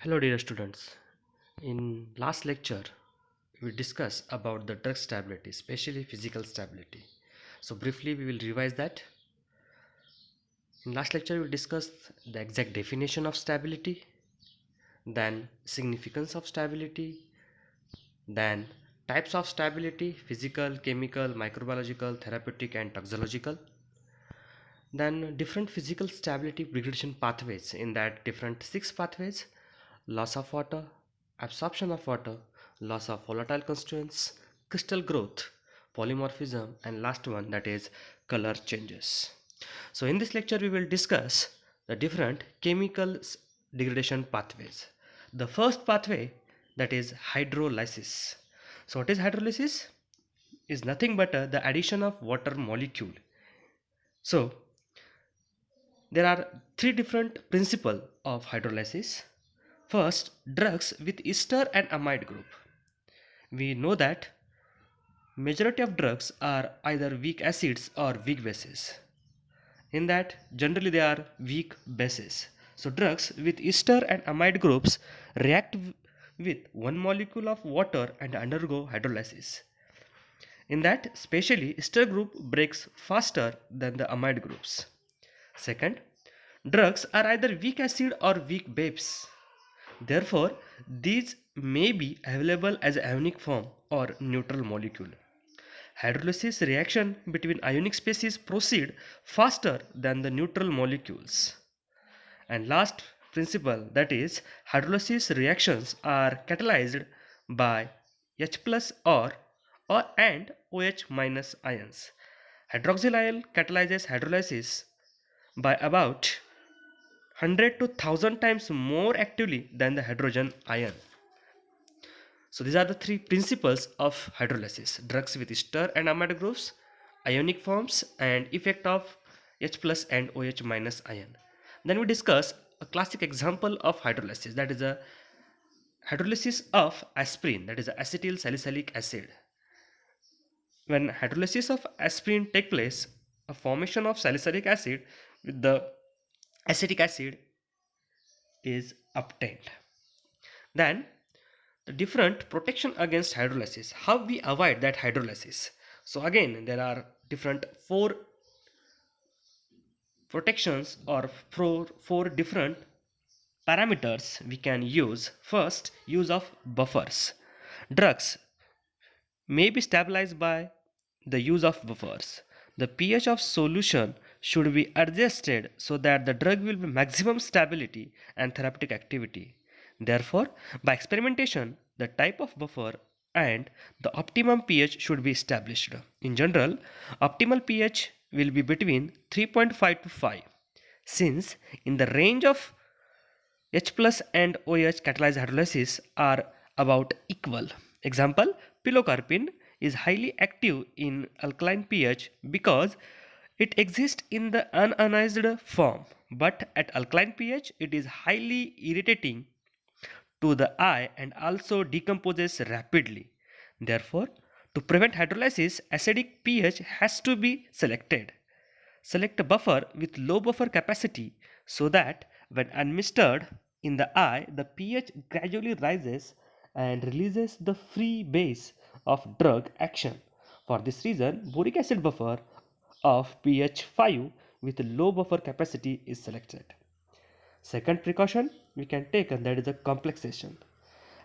Hello dear students. In last lecture we discussed about the drug stability, especially physical stability. So briefly we will revise that. In last lecture we discussed the exact definition of stability, then significance of stability, then types of stability: physical, chemical, microbiological, therapeutic and toxicological. Then different physical stability degradation pathways, in that different six pathways: loss of water, absorption of water, loss of volatile constituents, crystal growth, polymorphism, and last one, that is color changes. So in this lecture we will discuss the different chemical degradation pathways. The first pathway, that is hydrolysis. So what is hydrolysis? Is nothing but the addition of water molecule. So there are three different principles of hydrolysis. First, drugs with ester and amide group. We know that majority of drugs are either weak acids or weak bases. In that, generally they are weak bases. So drugs with ester and amide groups react with one molecule of water and undergo hydrolysis. In that, especially ester group breaks faster than the amide groups. Second, drugs are either weak acid or weak base. Therefore, these may be available as ionic form or neutral molecule. Hydrolysis reaction between ionic species proceed faster than the neutral molecules. And last principle, that is hydrolysis reactions are catalyzed by H plus or and OH minus ions. Hydroxyl catalyzes hydrolysis by about 100 to 1000 times more actively than the hydrogen ion. So these are the three principles of hydrolysis: drugs with ester and amide groups, ionic forms, and effect of H plus and OH minus ion. Then we discuss a classic example of hydrolysis, that is a hydrolysis of aspirin, that is acetyl salicylic acid. When hydrolysis of aspirin take place, a formation of salicylic acid with the acetic acid is obtained. Then the different protection against hydrolysis, how we avoid that hydrolysis. So again there are different four protections or four different parameters we can use. First, use of buffers. Drugs may be stabilized by the use of buffers. The pH of solution should be adjusted so that the drug will be maximum stability and therapeutic activity. Therefore, by experimentation, the type of buffer and the optimum pH should be established. In general, optimal pH will be between 3.5 to 5. Since in the range of H plus and OH catalyzed hydrolysis are about equal. Example, pilocarpine is highly active in alkaline pH because it exists in the unionized form, but at alkaline pH it is highly irritating to the eye and also decomposes rapidly. Therefore, to prevent hydrolysis, acidic pH has to be selected. Select a buffer with low buffer capacity so that when administered in the eye, the pH gradually rises and releases the free base of drug action. For this reason, boric acid buffer of pH 5 with low buffer capacity is selected. Second precaution we can take, and that is the complexation.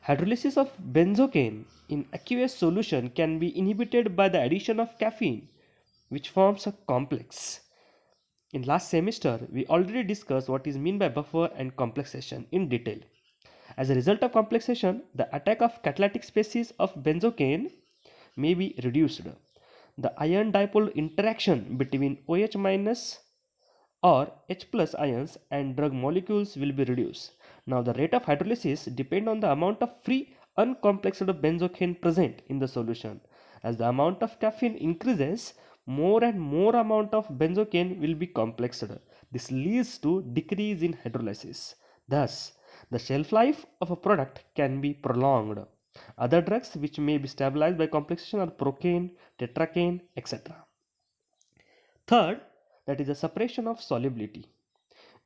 Hydrolysis of benzocaine in aqueous solution can be inhibited by the addition of caffeine, which forms a complex. In last semester, we already discussed what is meant by buffer and complexation in detail. As a result of complexation, the attack of catalytic species of benzocaine may be reduced. The ion dipole interaction between OH minus or H plus ions and drug molecules will be reduced. Now the rate of hydrolysis depends on the amount of free uncomplexed benzocaine present in the solution. As the amount of caffeine increases, more and more amount of benzocaine will be complexed. This leads to decrease in hydrolysis. Thus, the shelf life of a product can be prolonged. Other drugs which may be stabilized by complexation are procaine, tetracaine, etc. Third, that is the separation of solubility.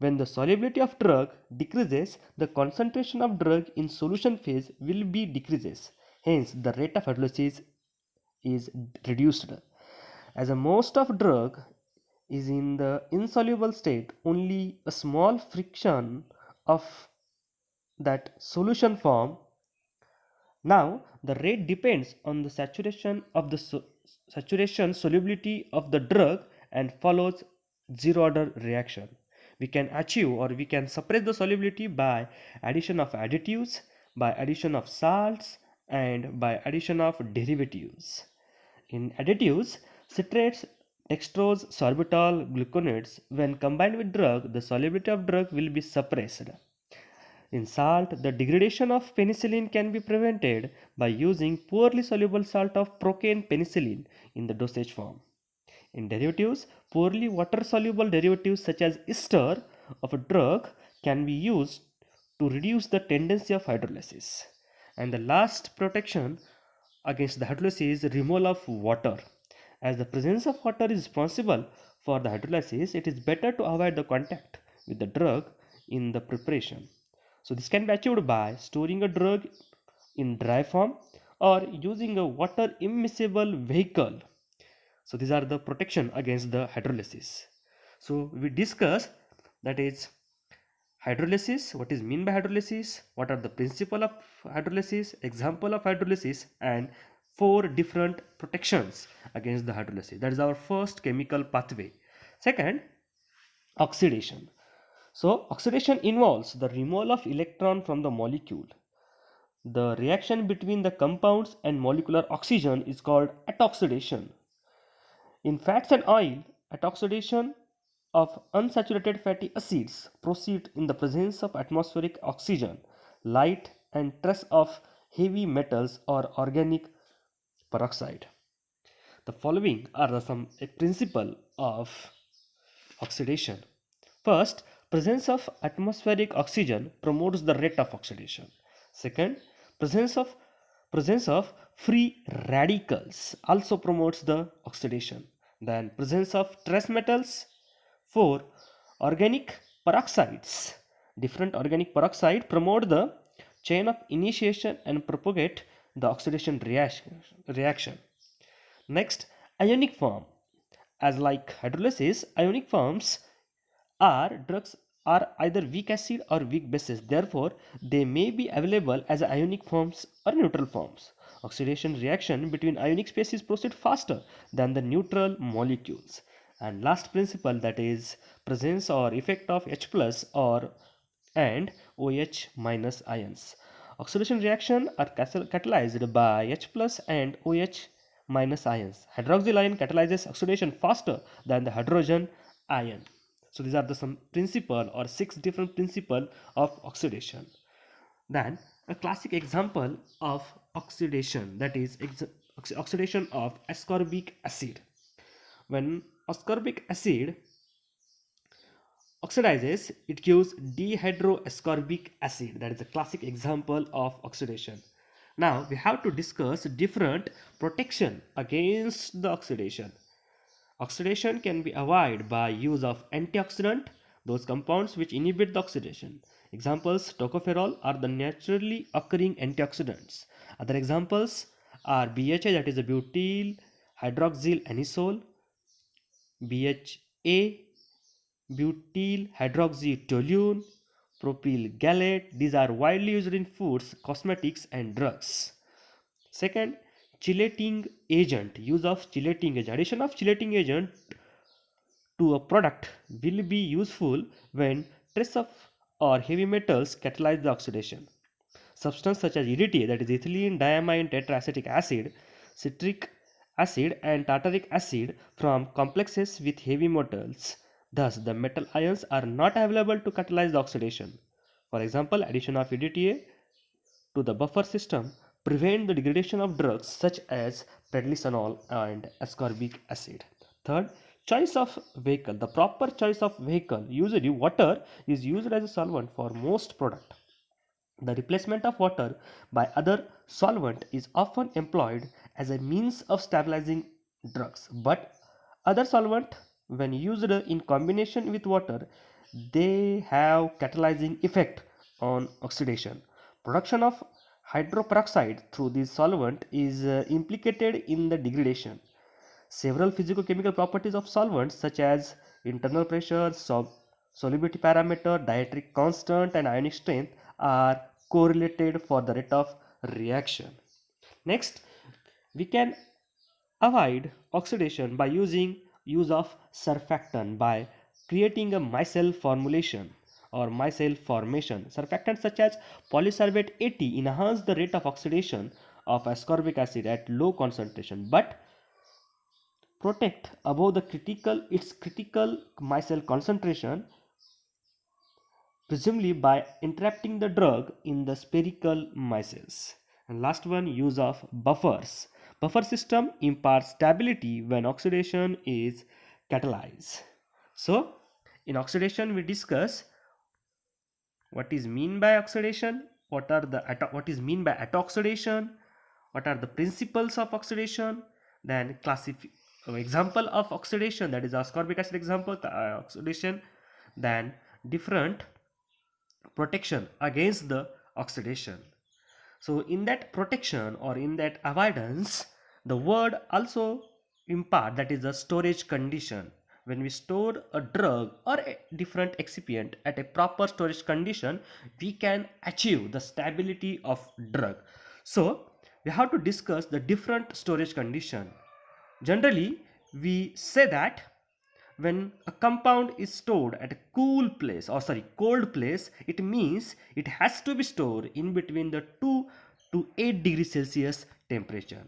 When the solubility of drug decreases, the concentration of drug in solution phase will be decreases. Hence, the rate of hydrolysis is reduced. As a most of drug is in the insoluble state, only a small fraction of that solution form. Now the rate depends on the saturation solubility of the drug and follows zero order reaction. We can achieve or we can suppress the solubility by addition of additives, by addition of salts, and by addition of derivatives. In additives, citrates, dextrose, sorbitol, gluconates, when combined with drug, the solubility of drug will be suppressed. In salt, the degradation of penicillin can be prevented by using poorly soluble salt of procaine penicillin in the dosage form. In derivatives, poorly water soluble derivatives such as ester of a drug can be used to reduce the tendency of hydrolysis. And the last protection against the hydrolysis is removal of water. As the presence of water is responsible for the hydrolysis, it is better to avoid the contact with the drug in the preparation. So this can be achieved by storing a drug in dry form or using a water immiscible vehicle. So these are the protection against the hydrolysis. So we discuss, that is, hydrolysis, what is mean by hydrolysis, what are the principle of hydrolysis, example of hydrolysis, and four different protections against the hydrolysis. That is our first chemical pathway. Second, oxidation. So oxidation involves the removal of electron from the molecule. The reaction between the compounds and molecular oxygen is called autoxidation. In fats and oil, autoxidation of unsaturated fatty acids proceed in the presence of atmospheric oxygen, light, and trace of heavy metals or organic peroxide. The following are the some principle of oxidation. First, presence of atmospheric oxygen promotes the rate of oxidation. Second, presence of free radicals also promotes the oxidation. Then presence of trace metals. 4. Organic peroxides. Different organic peroxide promote the chain of initiation and propagate the oxidation reaction. Next, ionic form. As like hydrolysis, ionic forms are drugs are either weak acid or weak bases. Therefore, they may be available as ionic forms or neutral forms. Oxidation reaction between ionic species proceed faster than the neutral molecules. And last principle, that is presence or effect of H plus or and OH minus ions. Oxidation reaction are catalyzed by H plus and OH minus ions. Hydroxyl ion catalyzes oxidation faster than the hydrogen ion. So these are the some principle or 6 different principle of oxidation. Then a classic example of oxidation, that is oxidation of ascorbic acid. When ascorbic acid oxidizes, it gives dihydroascorbic acid. That is a classic example of oxidation. Now we have to discuss different protection against the oxidation. Oxidation can be avoided by use of antioxidant, those compounds which inhibit the oxidation. Examples, tocopherol are the naturally occurring antioxidants. Other examples are BHA, that is a butyl hydroxyl anisole, BHA, butyl hydroxytoluene, propyl gallate. These are widely used in foods, cosmetics, and drugs. Second, chelating agent. Use of chelating agent. Addition of chelating agent to a product will be useful when trace of or heavy metals catalyze the oxidation. Substance such as EDTA, that is ethylene diamine tetraacetic acid, citric acid, and tartaric acid from complexes with heavy metals. Thus, the metal ions are not available to catalyze the oxidation. For example, addition of EDTA to the buffer system prevent the degradation of drugs such as prednisolone and ascorbic acid. Third, choice of vehicle. The proper choice of vehicle. Usually water is used as a solvent for most product. The replacement of water by other solvent is often employed as a means of stabilizing drugs, but other solvent when used in combination with water they have catalyzing effect on oxidation. Production of hydroperoxide through this solvent is implicated in the degradation. Several physicochemical properties of solvents such as internal pressure, solubility parameter, dielectric constant and ionic strength are correlated for the rate of reaction. Next, we can avoid oxidation by use of surfactant by creating a micelle formulation or micelle formation. Surfactants such as polysorbate 80 enhance the rate of oxidation of ascorbic acid at low concentration but protect above the critical micelle concentration, presumably by entrapping the drug in the spherical micelles. And last one, use of buffers. Buffer system imparts stability when oxidation is catalyzed. So in oxidation we discuss what is mean by oxidation, what is mean by auto-oxidation, what are the principles of oxidation, then example of oxidation, that is ascorbic acid example, oxidation, then different protection against the oxidation. So in that protection or in that avoidance, the word also impart, that is a storage condition. When we store a drug or a different excipient at a proper storage condition, we can achieve the stability of drug. So we have to discuss the different storage condition. Generally, we say that when a compound is stored at a cold place, it means it has to be stored in between the 2 to 8 degrees Celsius temperature.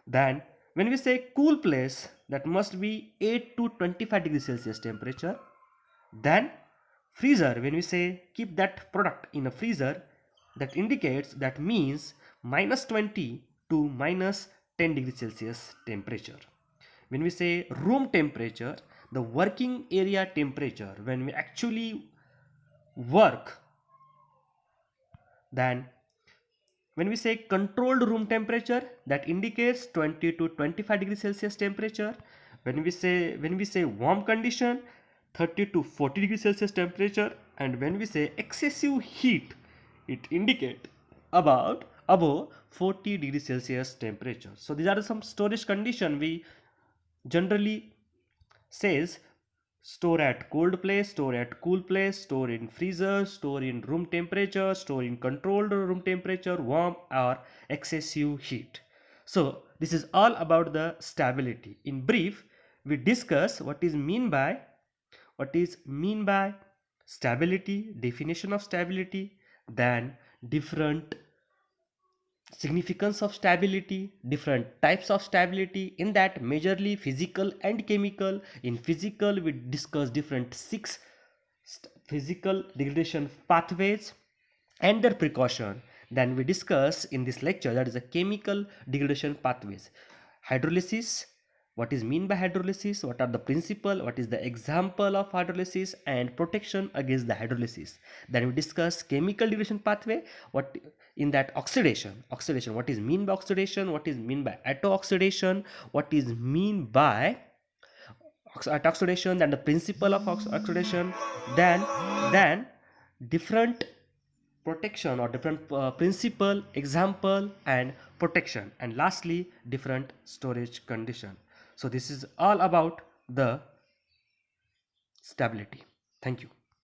Then when we say cool place, that must be 8 to 25 degrees Celsius temperature. Then freezer, when we say keep that product in a freezer, that indicates, that means minus 20 to minus 10 degrees Celsius temperature. When we say room temperature, the working area temperature, when we actually work, then when we say controlled room temperature, that indicates 20 to 25 degrees Celsius temperature. When we say warm condition, 30 to 40 degrees Celsius temperature. And when we say excessive heat, it indicate about above 40 degrees Celsius temperature. So these are some storage condition we generally says: store at cold place, store at cool place, store in freezer, store in room temperature, store in controlled room temperature, warm or excessive heat. So this is all about the stability. In brief, we discuss what is mean by stability, definition of stability, then different significance of stability, different types of stability, in that majorly physical and chemical. In physical we discuss different 6 physical degradation pathways and their precaution. Then we discuss in this lecture, that is a chemical degradation pathways. Hydrolysis, what is mean by hydrolysis, what are the principle, what is the example of hydrolysis, and protection against the hydrolysis. Then we discuss chemical degradation pathway, what in that oxidation, what is mean by oxidation, what is mean by auto-oxidation, what is mean by oxidation, then the principle of oxidation, then different protection or different principle, example and protection, and lastly different storage condition. So this is all about the stability. Thank you.